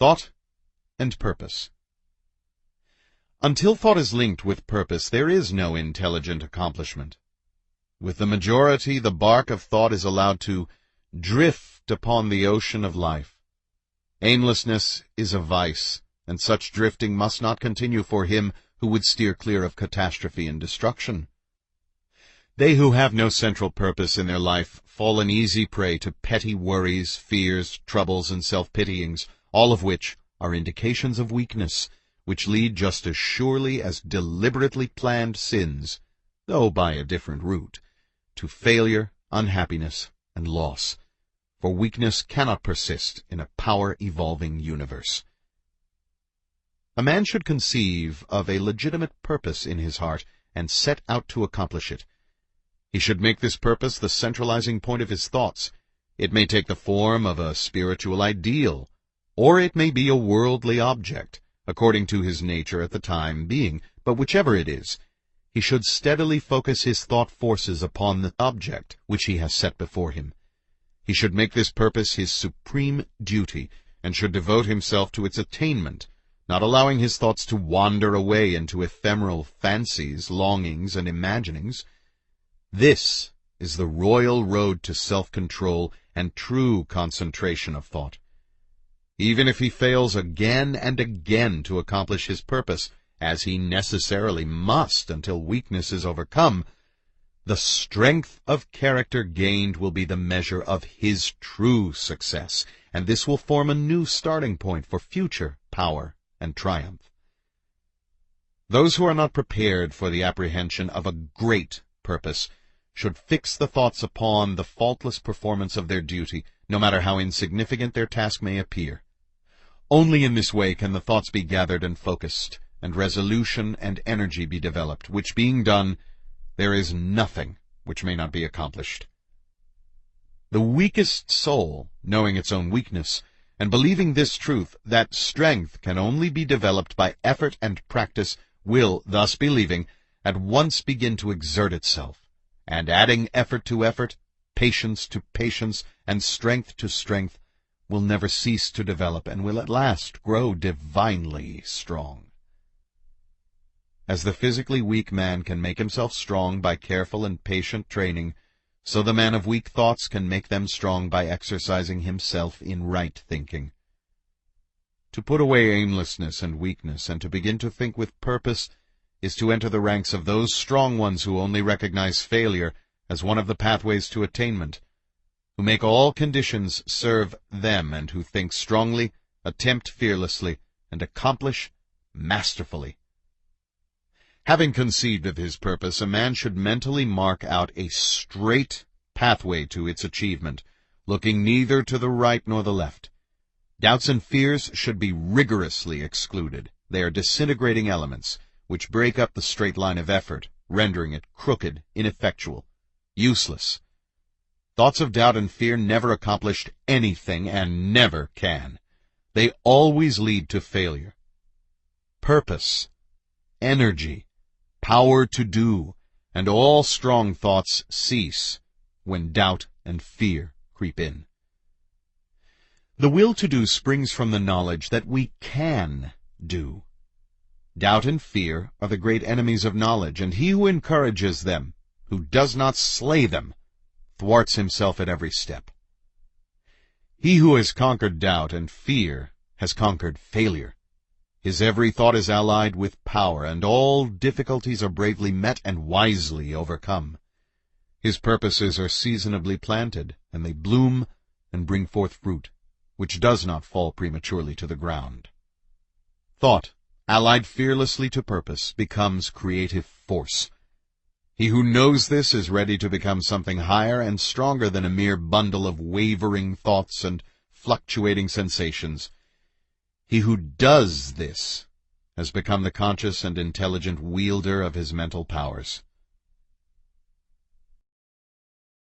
Thought and purpose. Until thought is linked with purpose, there is no intelligent accomplishment. With the majority, the bark of thought is allowed to drift upon the ocean of life. Aimlessness is a vice, and such drifting must not continue for him who would steer clear of catastrophe and destruction. They who have no central purpose in their life fall an easy prey to petty worries, fears, troubles, and self-pityings, all of which are indications of weakness, which lead just as surely as deliberately planned sins, though by a different route, to failure, unhappiness, and loss. For weakness cannot persist in a power-evolving universe. A man should conceive of a legitimate purpose in his heart and set out to accomplish it. He should make this purpose the centralizing point of his thoughts. It may take the form of a spiritual ideal, or it may be a worldly object, according to his nature at the time being, but whichever it is, he should steadily focus his thought forces upon the object which he has set before him. He should make this purpose his supreme duty, and should devote himself to its attainment, not allowing his thoughts to wander away into ephemeral fancies, longings, and imaginings. This is the royal road to self-control and true concentration of thought. Even if he fails again and again to accomplish his purpose, as he necessarily must until weakness is overcome, the strength of character gained will be the measure of his true success, and this will form a new starting point for future power and triumph. Those who are not prepared for the apprehension of a great purpose should fix the thoughts upon the faultless performance of their duty, no matter how insignificant their task may appear. Only in this way can the thoughts be gathered and focused, and resolution and energy be developed, which being done, there is nothing which may not be accomplished. The weakest soul, knowing its own weakness, and believing this truth, that strength can only be developed by effort and practice, will, thus believing, at once begin to exert itself, and adding effort to effort, patience to patience, and strength to strength, will never cease to develop, and will at last grow divinely strong. As the physically weak man can make himself strong by careful and patient training, so the man of weak thoughts can make them strong by exercising himself in right thinking. To put away aimlessness and weakness, and to begin to think with purpose, is to enter the ranks of those strong ones who only recognize failure as one of the pathways to attainment, who make all conditions serve them, and who think strongly, attempt fearlessly, and accomplish masterfully. Having conceived of his purpose, a man should mentally mark out a straight pathway to its achievement, looking neither to the right nor the left. Doubts and fears should be rigorously excluded. They are disintegrating elements, which break up the straight line of effort, rendering it crooked, ineffectual, useless. Thoughts of doubt and fear never accomplished anything, and never can. They always lead to failure. Purpose, energy, power to do, and all strong thoughts cease when doubt and fear creep in. The will to do springs from the knowledge that we can do. Doubt and fear are the great enemies of knowledge, and he who encourages them, who does not slay them, thwarts himself at every step. He who has conquered doubt and fear has conquered failure. His every thought is allied with power, and all difficulties are bravely met and wisely overcome. His purposes are seasonably planted, and they bloom and bring forth fruit, which does not fall prematurely to the ground. Thought, allied fearlessly to purpose, becomes creative force. He who knows this is ready to become something higher and stronger than a mere bundle of wavering thoughts and fluctuating sensations. He who does this has become the conscious and intelligent wielder of his mental powers.